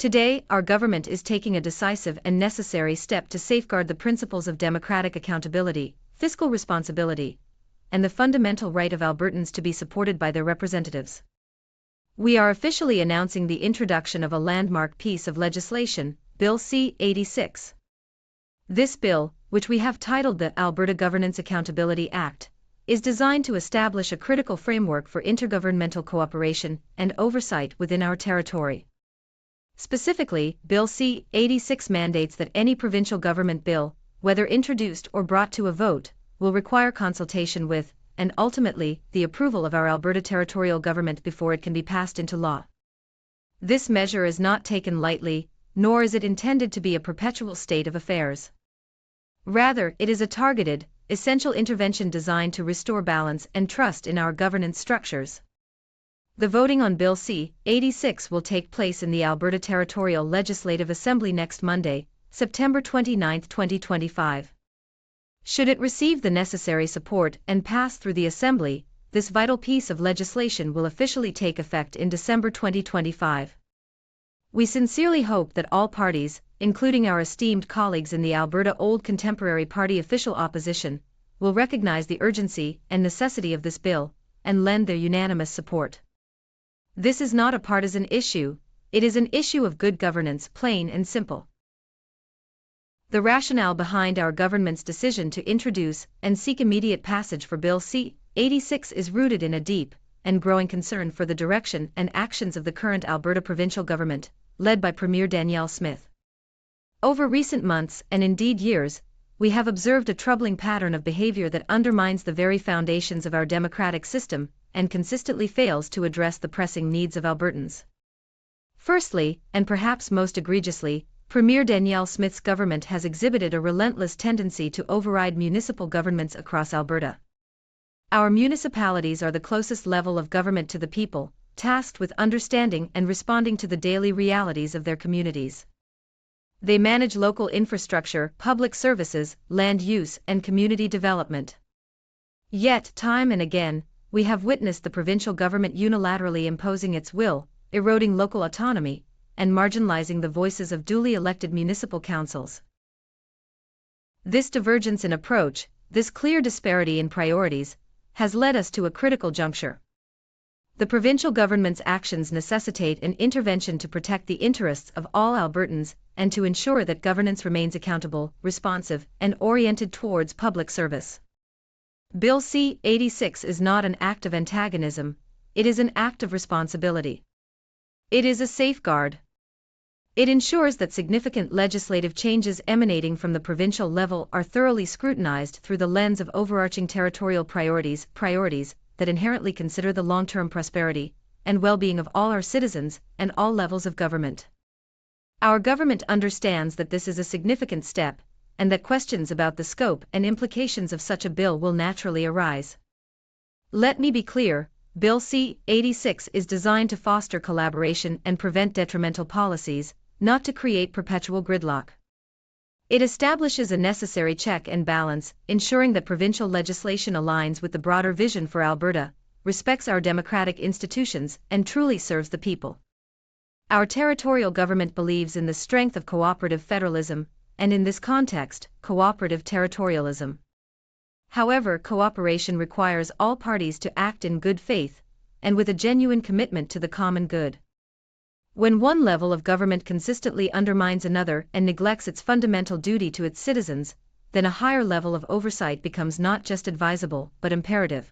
Today, our government is taking a decisive and necessary step to safeguard the principles of democratic accountability, fiscal responsibility, and the fundamental right of Albertans to be supported by their representatives. We are officially announcing the introduction of a landmark piece of legislation, Bill C-86. This bill, which we have titled the Alberta Governance Accountability Act, is designed to establish a critical framework for intergovernmental cooperation and oversight within our territory. Specifically, Bill C-86 mandates that any provincial government bill, whether introduced or brought to a vote, will require consultation with, and ultimately, the approval of our Alberta Territorial Government before it can be passed into law. This measure is not taken lightly, nor is it intended to be a perpetual state of affairs. Rather, it is a targeted, essential intervention designed to restore balance and trust in our governance structures. The voting on Bill C-86 will take place in the Alberta Territorial Legislative Assembly next Monday, September 29, 2025. Should it receive the necessary support and pass through the Assembly, this vital piece of legislation will officially take effect in December 2025. We sincerely hope that all parties, including our esteemed colleagues in the Alberta Old Contemporary Party official opposition, will recognize the urgency and necessity of this bill and lend their unanimous support. This is not a partisan issue, it is an issue of good governance, plain and simple. The rationale behind our government's decision to introduce and seek immediate passage for Bill C-86 is rooted in a deep and growing concern for the direction and actions of the current Alberta provincial government, led by Premier Danielle Smith. Over recent months, and indeed years, we have observed a troubling pattern of behavior that undermines the very foundations of our democratic system and consistently fails to address the pressing needs of Albertans. Firstly, and perhaps most egregiously, Premier Danielle Smith's government has exhibited a relentless tendency to override municipal governments across Alberta. Our municipalities are the closest level of government to the people, tasked with understanding and responding to the daily realities of their communities. They manage local infrastructure, public services, land use, and community development. Yet, time and again, we have witnessed the provincial government unilaterally imposing its will, eroding local autonomy, and marginalizing the voices of duly elected municipal councils. This divergence in approach, this clear disparity in priorities, has led us to a critical juncture. The provincial government's actions necessitate an intervention to protect the interests of all Albertans and to ensure that governance remains accountable, responsive, and oriented towards public service. Bill C-86 is not an act of antagonism, it is an act of responsibility. It is a safeguard. It ensures that significant legislative changes emanating from the provincial level are thoroughly scrutinized through the lens of overarching territorial priorities that inherently consider the long-term prosperity and well-being of all our citizens and all levels of government. Our government understands that this is a significant step, and that questions about the scope and implications of such a bill will naturally arise. Let me be clear, Bill C-86 is designed to foster collaboration and prevent detrimental policies, not to create perpetual gridlock. It establishes a necessary check and balance, ensuring that provincial legislation aligns with the broader vision for Alberta, respects our democratic institutions, and truly serves the people. Our territorial government believes in the strength of cooperative federalism, and in this context, cooperative territorialism. However, cooperation requires all parties to act in good faith, and with a genuine commitment to the common good. When one level of government consistently undermines another and neglects its fundamental duty to its citizens, then a higher level of oversight becomes not just advisable, but imperative.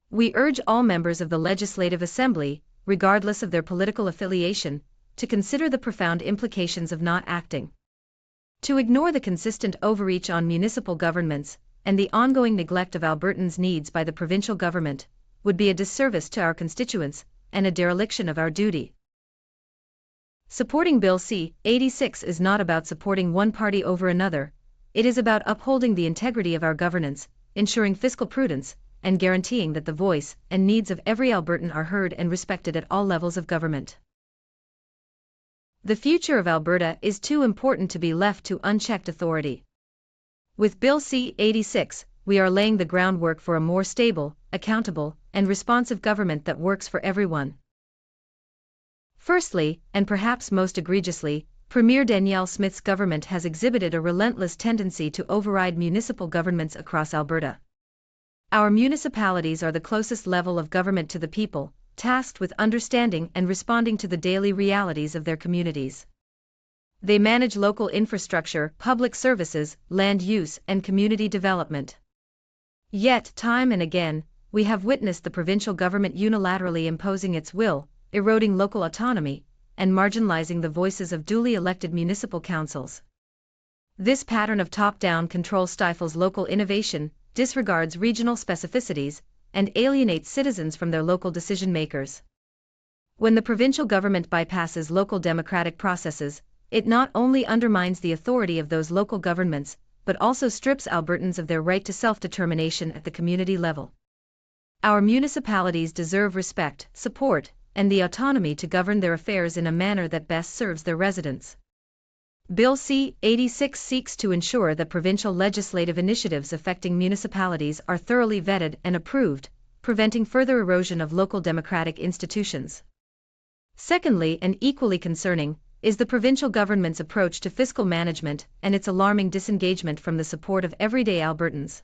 We urge all members of the Legislative Assembly, regardless of their political affiliation, to consider the profound implications of not acting. To ignore the consistent overreach on municipal governments, and the ongoing neglect of Albertans' needs by the provincial government, would be a disservice to our constituents, and a dereliction of our duty. Supporting Bill C-86 is not about supporting one party over another, it is about upholding the integrity of our governance, ensuring fiscal prudence, and guaranteeing that the voice and needs of every Albertan are heard and respected at all levels of government. The future of Alberta is too important to be left to unchecked authority. With Bill C-86, we are laying the groundwork for a more stable, accountable, and responsive government that works for everyone. Firstly, and perhaps most egregiously, Premier Danielle Smith's government has exhibited a relentless tendency to override municipal governments across Alberta. Our municipalities are the closest level of government to the people, tasked with understanding and responding to the daily realities of their communities. They manage local infrastructure, public services, land use, and community development. Yet, time and again, we have witnessed the provincial government unilaterally imposing its will, eroding local autonomy, and marginalizing the voices of duly elected municipal councils. This pattern of top-down control stifles local innovation, disregards regional specificities, and alienates citizens from their local decision-makers. When the provincial government bypasses local democratic processes, it not only undermines the authority of those local governments, but also strips Albertans of their right to self-determination at the community level. Our municipalities deserve respect, support, and the autonomy to govern their affairs in a manner that best serves their residents. Bill C-86 seeks to ensure that provincial legislative initiatives affecting municipalities are thoroughly vetted and approved, preventing further erosion of local democratic institutions. Secondly, and equally concerning, is the provincial government's approach to fiscal management and its alarming disengagement from the support of everyday Albertans.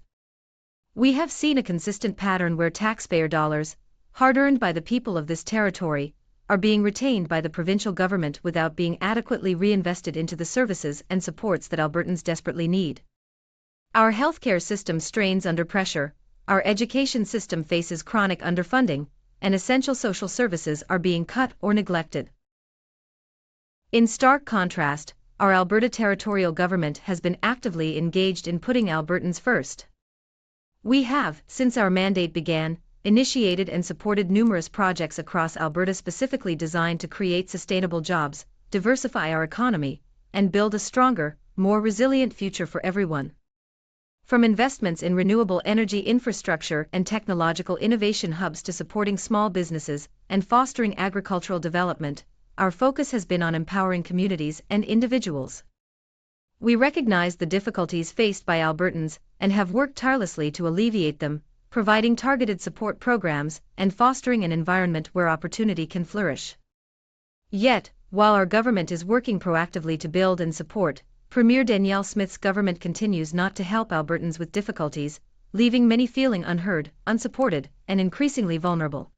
We have seen a consistent pattern where taxpayer dollars, hard-earned by the people of this territory, are being retained by the provincial government without being adequately reinvested into the services and supports that Albertans desperately need. Our healthcare system strains under pressure, our education system faces chronic underfunding, and essential social services are being cut or neglected. In stark contrast, our Alberta Territorial government has been actively engaged in putting Albertans first. We have, since our mandate began, initiated and supported numerous projects across Alberta specifically designed to create sustainable jobs, diversify our economy, and build a stronger, more resilient future for everyone. From investments in renewable energy infrastructure and technological innovation hubs to supporting small businesses and fostering agricultural development, our focus has been on empowering communities and individuals. We recognize the difficulties faced by Albertans and have worked tirelessly to alleviate them, providing targeted support programs and fostering an environment where opportunity can flourish. Yet, while our government is working proactively to build and support, Premier Danielle Smith's government continues not to help Albertans with difficulties, leaving many feeling unheard, unsupported, and increasingly vulnerable.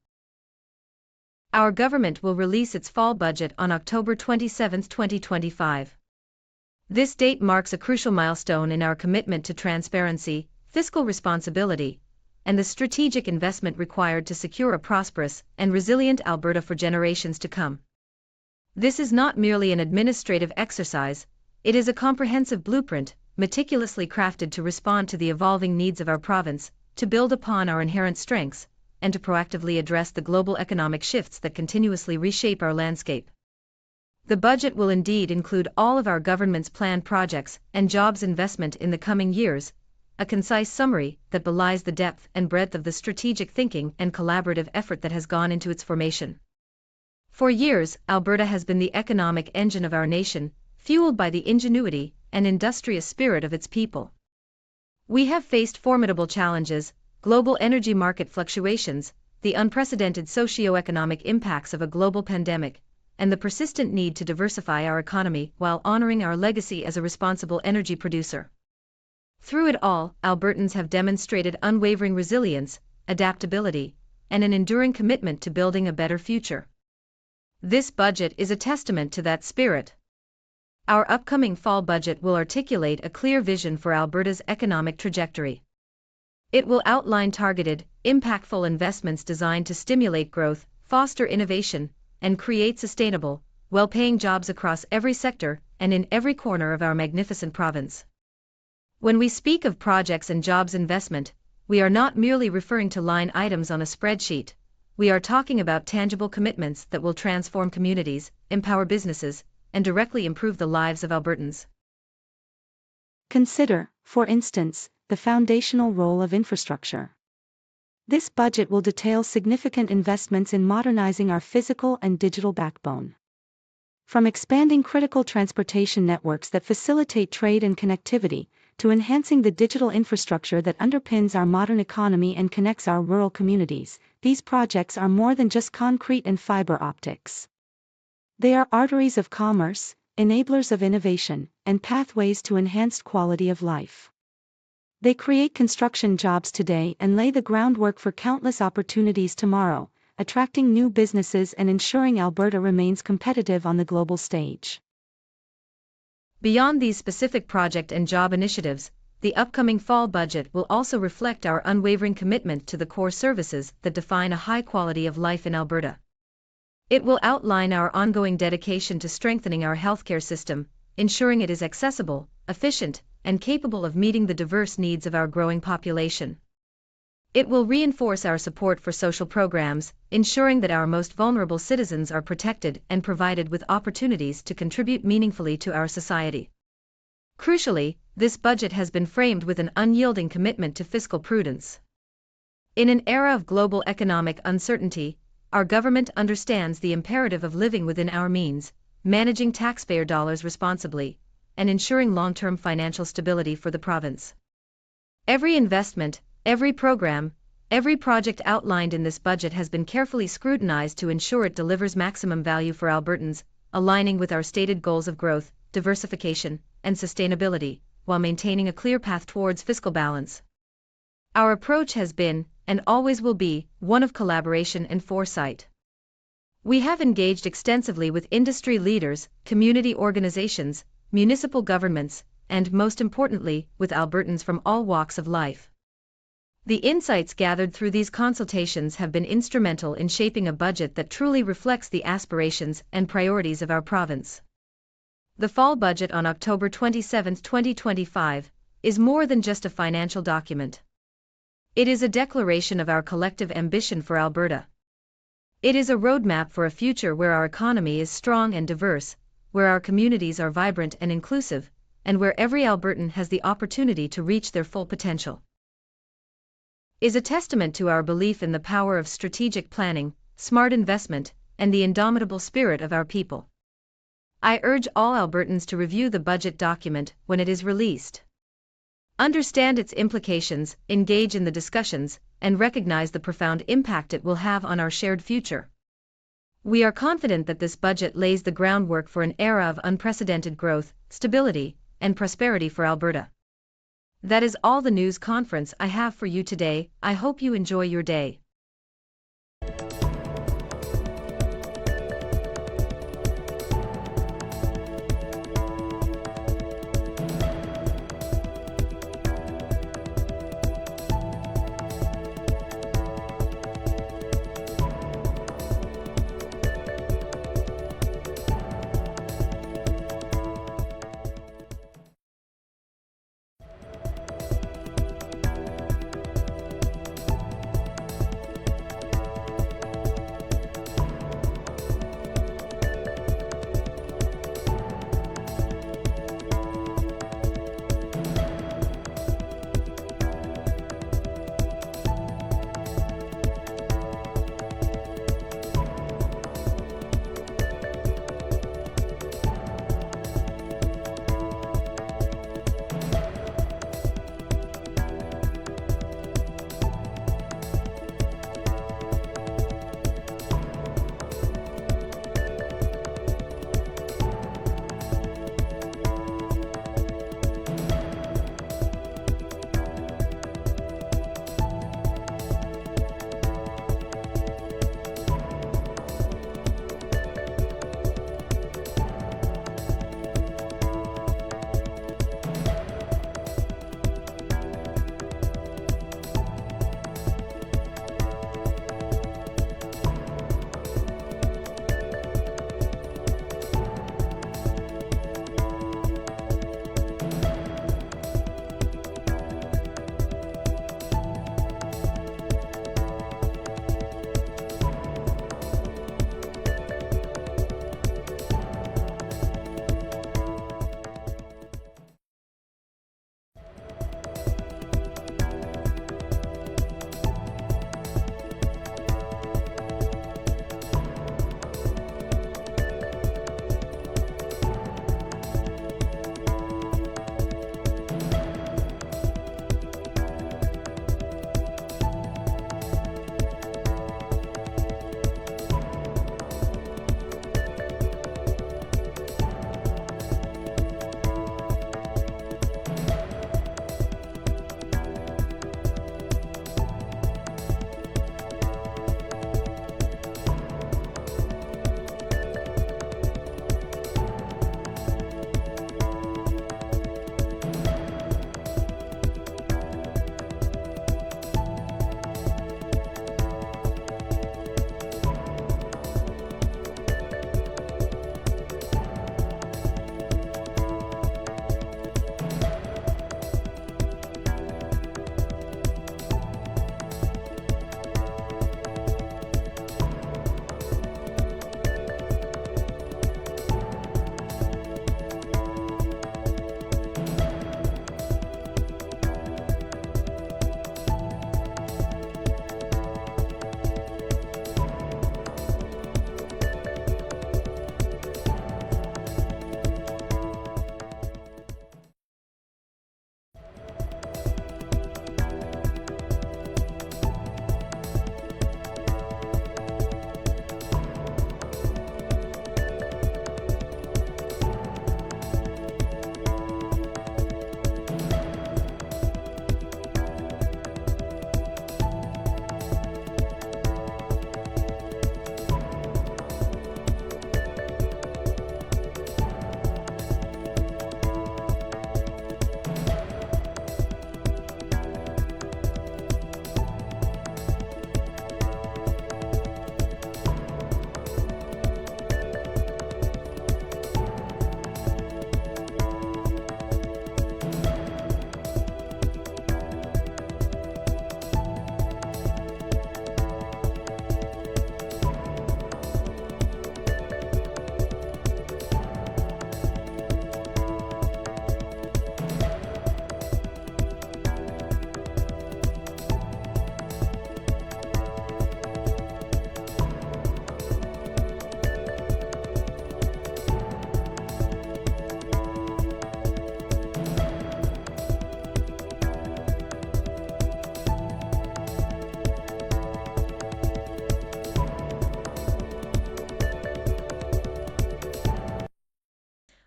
Our government will release its fall budget on October 27, 2025. This date marks a crucial milestone in our commitment to transparency, fiscal responsibility, and the strategic investment required to secure a prosperous and resilient Alberta for generations to come. This is not merely an administrative exercise, it is a comprehensive blueprint, meticulously crafted to respond to the evolving needs of our province, to build upon our inherent strengths, and to proactively address the global economic shifts that continuously reshape our landscape. The budget will indeed include all of our government's planned projects and jobs investment in the coming years, a concise summary that belies the depth and breadth of the strategic thinking and collaborative effort that has gone into its formation. For years, Alberta has been the economic engine of our nation, fueled by the ingenuity and industrious spirit of its people. We have faced formidable challenges, global energy market fluctuations, the unprecedented socio-economic impacts of a global pandemic, and the persistent need to diversify our economy while honoring our legacy as a responsible energy producer. Through it all, Albertans have demonstrated unwavering resilience, adaptability, and an enduring commitment to building a better future. This budget is a testament to that spirit. Our upcoming fall budget will articulate a clear vision for Alberta's economic trajectory. It will outline targeted, impactful investments designed to stimulate growth, foster innovation, and create sustainable, well-paying jobs across every sector and in every corner of our magnificent province. When we speak of projects and jobs investment, we are not merely referring to line items on a spreadsheet, we are talking about tangible commitments that will transform communities, empower businesses, and directly improve the lives of Albertans. Consider, for instance, the foundational role of infrastructure. This budget will detail significant investments in modernizing our physical and digital backbone. From expanding critical transportation networks that facilitate trade and connectivity, to enhancing the digital infrastructure that underpins our modern economy and connects our rural communities, these projects are more than just concrete and fiber optics. They are arteries of commerce, enablers of innovation, and pathways to enhanced quality of life. They create construction jobs today and lay the groundwork for countless opportunities tomorrow, attracting new businesses and ensuring Alberta remains competitive on the global stage. Beyond these specific project and job initiatives, the upcoming fall budget will also reflect our unwavering commitment to the core services that define a high quality of life in Alberta. It will outline our ongoing dedication to strengthening our healthcare system, ensuring it is accessible, efficient, and capable of meeting the diverse needs of our growing population. It will reinforce our support for social programs, ensuring that our most vulnerable citizens are protected and provided with opportunities to contribute meaningfully to our society. Crucially, this budget has been framed with an unyielding commitment to fiscal prudence. In an era of global economic uncertainty, our government understands the imperative of living within our means, managing taxpayer dollars responsibly, and ensuring long-term financial stability for the province. Every investment, every program, every project outlined in this budget has been carefully scrutinized to ensure it delivers maximum value for Albertans, aligning with our stated goals of growth, diversification, and sustainability, while maintaining a clear path towards fiscal balance. Our approach has been, and always will be, one of collaboration and foresight. We have engaged extensively with industry leaders, community organizations, municipal governments, and most importantly, with Albertans from all walks of life. The insights gathered through these consultations have been instrumental in shaping a budget that truly reflects the aspirations and priorities of our province. The fall budget on October 27, 2025, is more than just a financial document. It is a declaration of our collective ambition for Alberta. It is a roadmap for a future where our economy is strong and diverse, where our communities are vibrant and inclusive, and where every Albertan has the opportunity to reach their full potential. It is a testament to our belief in the power of strategic planning, smart investment, and the indomitable spirit of our people. I urge all Albertans to review the budget document when it is released. Understand its implications, engage in the discussions, and recognize the profound impact it will have on our shared future. We are confident that this budget lays the groundwork for an era of unprecedented growth, stability, and prosperity for Alberta. That is all the news conference I have for you today. I hope you enjoy your day.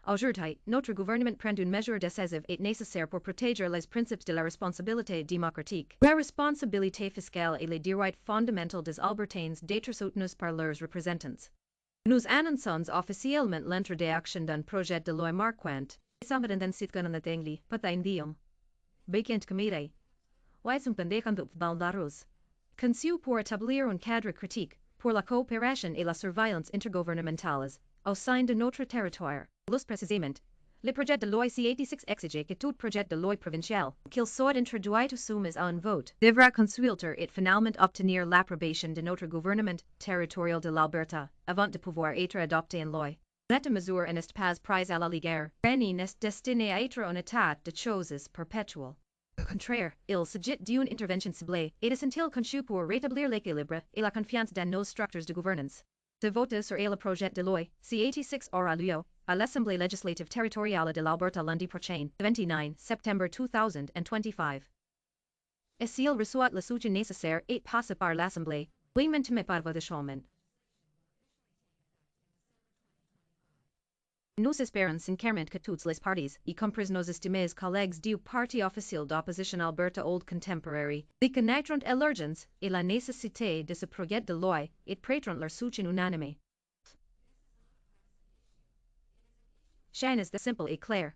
Aujourd'hui, notre gouvernement prend une mesure décisive et nécessaire pour protéger les principes de la responsabilité démocratique. La responsabilité fiscale et les droits fondamentaux des Albertains d'être soutenus par leurs représentants. Nous annonçons officiellement l'introduction d'un projet de loi marquant les sitgan en atengli, patain diom. Bekend comité. Wijsum pendekant baldarus. Conçu pour établir un cadre critique pour la coopération et la surveillance intergouvernementales au sein de notre territoire. Plus précisément, le projet de loi C-86 exige que tout projet de loi provincial, qu'il soit introduit ou soumis à un vote, devra consulter et finalement obtenir l'approbation de notre gouvernement territorial de l'Alberta, avant de pouvoir être adopté en loi. Cette mesure n'est pas prise à la légère, ni n'est destinée à être un état de choses perpétuel. Au contraire, il s'agit d'une intervention ciblée et essentielle conçue pour rétablir l'équilibre et la confiance dans nos structures de gouvernance. De voter sur le projet de loi, C-86 aura lieu à l'Assemblée législative territoriale de l'Alberta lundi prochain, 29 septembre 2025. Et s'il reçoit le soutien nécessaire et passe par l'Assemblée, l'immentement par vote chemin. Nous espérons sincèrement que toutes les parties, y compris nos estimés collègues du parti officiel d'opposition Alberta Old Contemporary, reconnaîtront l'urgence et la nécessité de ce projet de loi et prêteront leur soutien unanime. Chaîne est simple et claire.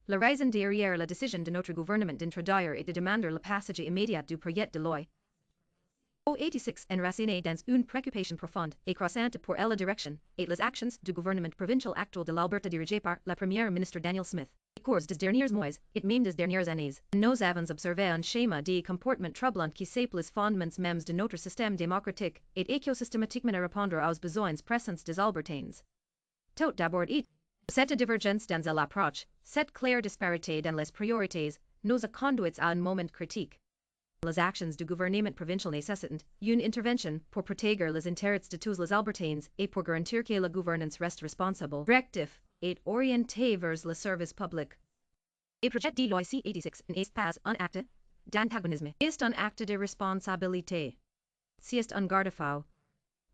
La raison derrière la décision de notre gouvernement d'introduire et de demander le passage immédiat du projet de loi C-86 enraciné dans une préoccupation profonde et croissante pour la direction et les actions du gouvernement provincial actuel de l'Alberta dirigé par la première ministre Daniel Smith. Au cours des derniers mois, et même des dernières années, nous avons observé un schéma de comportement troublant qui sape les fondements mêmes de notre système démocratique et écosystématiquement à répondre aux besoins pressants des Albertains. Tout d'abord cette divergence dans l'approche, cette claire disparité dans les priorités, nous a conduits à un moment critique. Les actions du gouvernement provincial nécessitent une intervention pour protéger les intérêts de tous les Albertains et pour garantir que la gouvernance reste responsable, rectif et orientée vers le service public. Le projet de loi C-86 n'est pas un acte d'antagonisme, est un acte de responsabilité. C'est un garde-fou.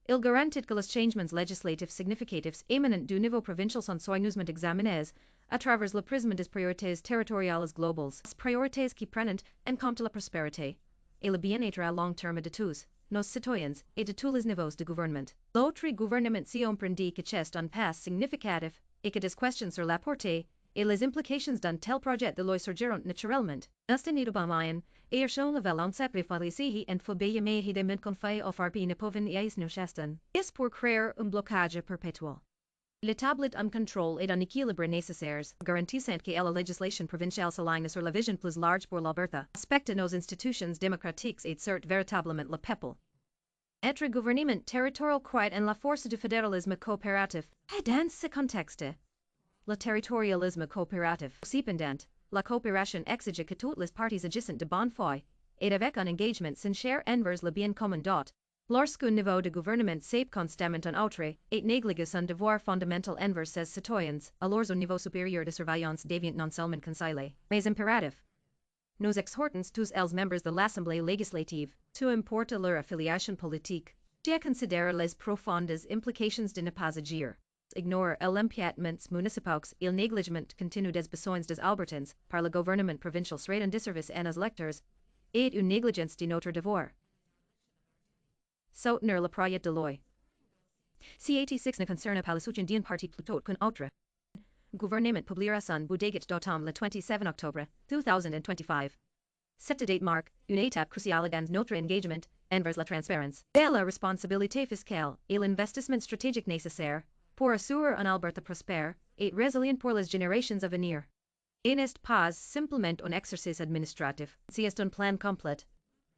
Il garantit que les changements législatifs significatifs émanant du niveau provincial sont soigneusement examinés à travers le prisme des priorités territoriales globales, priorités qui prennent en compte la prospérité et le bien-être à long terme de tous nos citoyens et de tous les niveaux de gouvernement. L'autre gouvernement s'y comprendit que c'est un pas significatif et que des questions sur la portée et les implications d'un tel projet de loi surgiront naturellement. Nastanido bamayan, et schon la valence préfalisihi en phobie méhidement confie au farpi ne pouvin iais no chastan. Is pour créer un blocage perpétuel. L'établit un contrôle et un équilibre nécessaires, garantissant que la législation provinciale s'aligne sur la vision plus large pour l'Alberta, respecte nos institutions démocratiques et cert véritablement le peuple. Être gouvernement territorial croit en la force du fédéralisme coopératif. Dans ce contexte, le territorialisme coopératif, cependant, la coopération exige que toutes les parties agissent de bonne foi, et avec un engagement sincère envers le bien commun dot. Lorsqu'un niveau de gouvernement sape constamment en outre, et néglige son devoir fondamental envers ses citoyens, alors un niveau supérieur de surveillance devient non seulement conseillé, mais impératif. Nous exhortons tous els membres de l'Assemblée législative, peu importe leur affiliation politique, à considérer les profondes implications de ne pas agir. Ignore l'empiètement municipaux et le négligement continu des besoins des Albertains par le gouvernement provincial serait un disservice à nos électeurs et une négligence de notre devoir. Soutenir le projet de loi C-86 ne concerne pas le soutien d'un parti plutôt qu'un autre. Gouvernement publiera son budget d'automne le 27 octobre 2025. Cette date marque une étape cruciale dans notre engagement envers la transparence et la responsabilité fiscale et l'investissement stratégique nécessaire pour assurer un Alberta prospère et résilient pour les générations à venir. Et n'est pas simplement un exercice administratif, c'est un plan complet,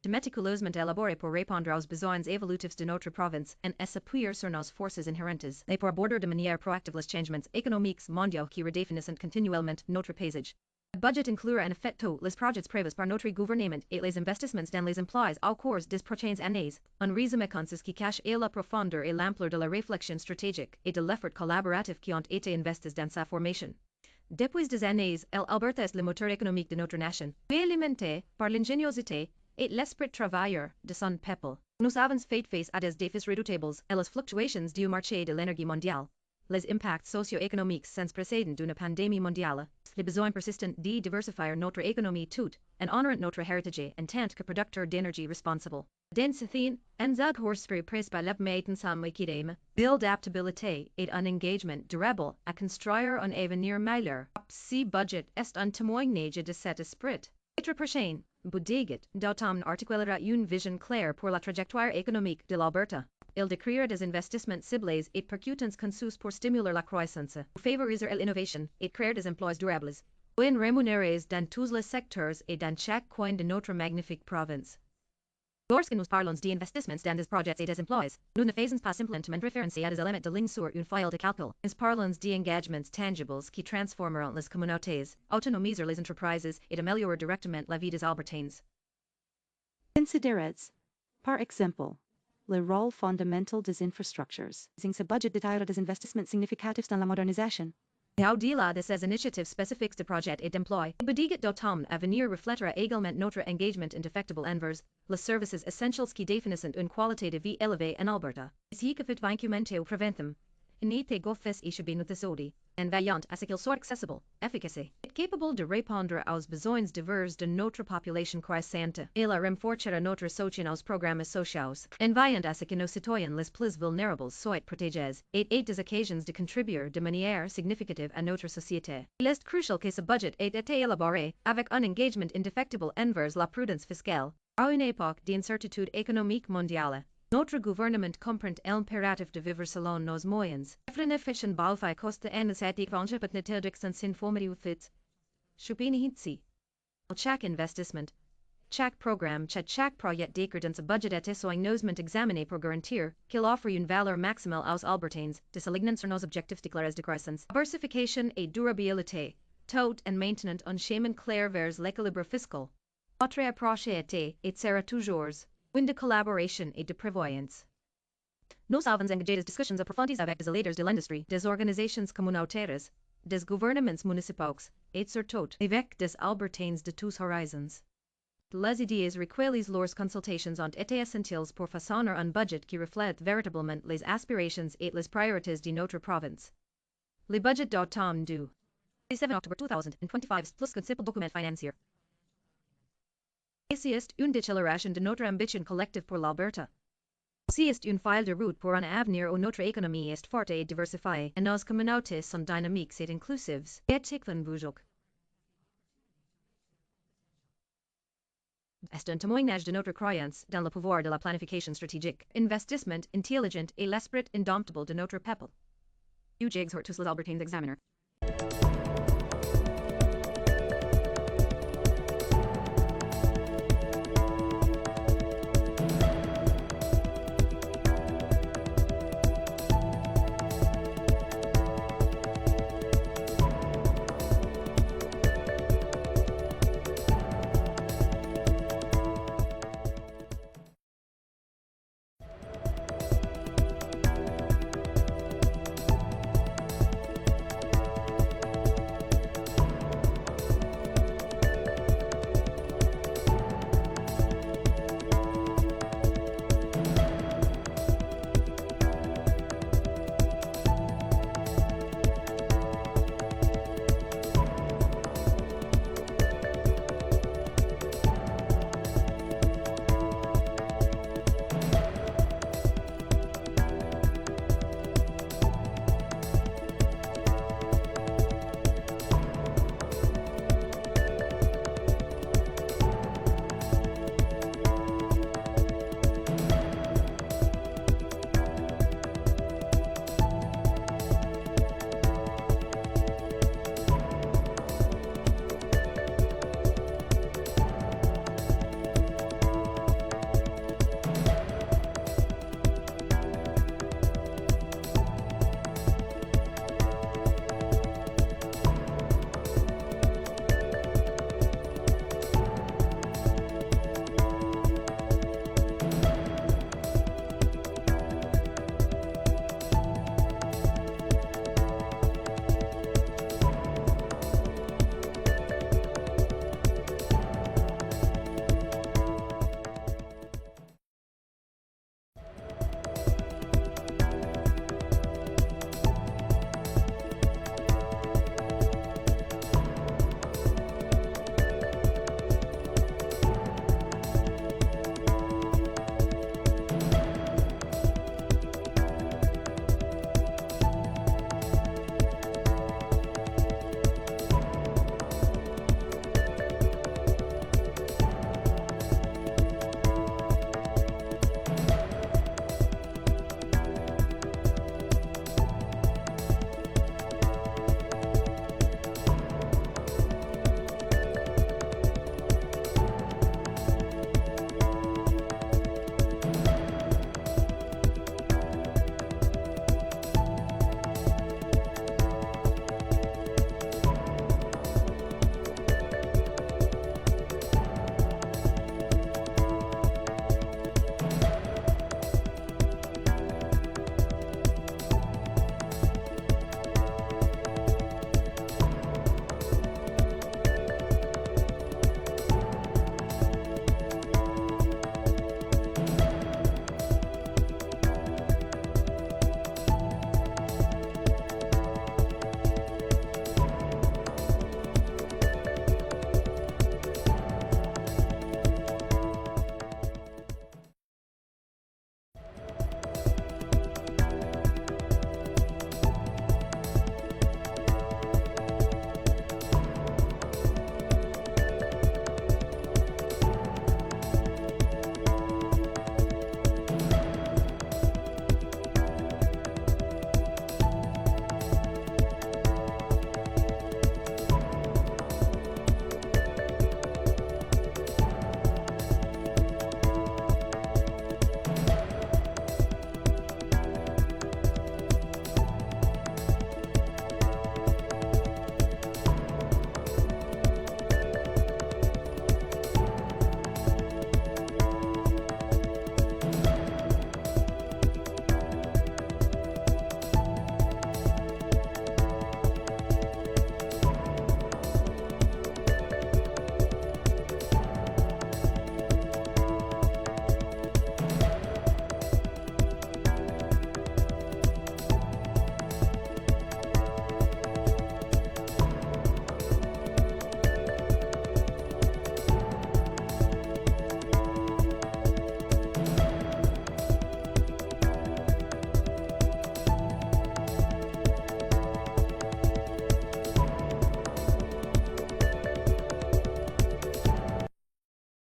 méticuleusement élaboré pour répondre aux besoins évolutifs de notre province et s'appuyer sur nos forces inhérentes et pour aborder de manière proactive les changements économiques mondiaux qui redéfinissent continuellement notre paysage. Le budget inclura en effet tous les projets prévus par notre gouvernement et les investissements dans les emplois au cours des prochaines années, un résumé concis qui cache la profondeur et l'ampleur de la réflexion stratégique et de l'effort collaboratif qui ont été investis dans sa formation. Depuis des années, l'Alberta est le moteur économique de notre nation, alimenté par l'ingéniosité et l'esprit travailleur de son peuple. Nous avons fait face à des défis redoutables et les fluctuations du marché de l'énergie mondiale. les impacts socio-économiques sans précédent d'une pandémie mondiale, les besoins persistants de diversifier notre économie tout, en honorant notre héritage en tant que producteur d'énergie responsible. Den Sithin, en zag horsfree presse par l'apmeten sam wikideme, build adaptabilité et un engagement durable à construire un avenir meilleur. Si budget est un témoignage de cet esprit. Être prochain, Budiget, d'automne articulera une vision claire pour la trajectoire économique de l'Alberta. Il décrire des investissements ciblés et percutants conçus pour stimuler la croissance, favoriser l'innovation et créer des emplois durables. Bien rémunérés dans tous les secteurs et dans chaque coin de notre magnifique province. Lorsque nous parlons d'investissements dans des projets et des emplois, nous ne faisons pas simplement référence à des éléments de ligne sur une file de calcul. Nous parlons d'engagements tangibles qui transformeront les communautés, autonomiser les entreprises et améliorer directement la vie des Albertains. Considerez, par exemple, le rôle fondamental des infrastructures. Ce budget détaillera des investissements significatifs dans la modernisation. Au-delà de ces initiatives spécifiques de projet et d'emploi, Budiget d'automne à venir reflètera également notre engagement indéfectible envers les services essentiels qui définissent une qualité de vie élevée en Alberta. Si que fait vaincumento au preventum, inite goffes et chabinutesodi, en veillant à ce qu'ils soient accessibles, efficaces, et capables de répondre aux besoins divers de notre population croissante. Il renforcera notre soutien aux programmes sociaux, en veillant à ce que nos citoyens les plus vulnérables soient protégés, et des occasions de contribuer de manière significative à notre société. Il est crucial que ce budget ait été élaboré avec un engagement indéfectible envers la prudence fiscale. À une époque d'incertitude économique mondiale, notre gouvernement comprend l'impératif de vivre selon nos moyens. Efficient balfai costa en aesthetic vanjapatnetedix sans informative fit. Shupinihitsi. Chaque investissement, chaque programme, chaque projet d'écredence budget et soigneusement examiné pour garantir qu'il offre une valeur maximale aux Albertains, de s'aligner sur nos objectifs déclarés de croissance. Diversification et durabilité, tout en maintenant un chemin clair vers l'équilibre fiscal. Notre approche était et sera toujours une de collaboration et de prévoyance. Nous avons engagé des discussions approfondies avec des leaders de l'industrie, des organisations communautaires, des gouvernements municipaux, et surtout avec des Albertains de tous horizons. Les idées recueillies lors consultations ont été essentielles pour façonner un budget qui reflète véritablement les aspirations et les priorités de notre province. Le budget d'automne du 7 October 2025 plus qu'un simple document financier. C'est une déclaration de notre ambition collective pour l'Alberta. C'est une feuille de route pour un avenir où notre économie est forte et diversifiée, et nos communautés sont dynamiques et inclusives. C'est un témoignage de notre croyance dans le pouvoir de la planification stratégique, investissement intelligent et l'esprit indomptable de notre peuple. Ujigs Hortus les Albertains Examiner.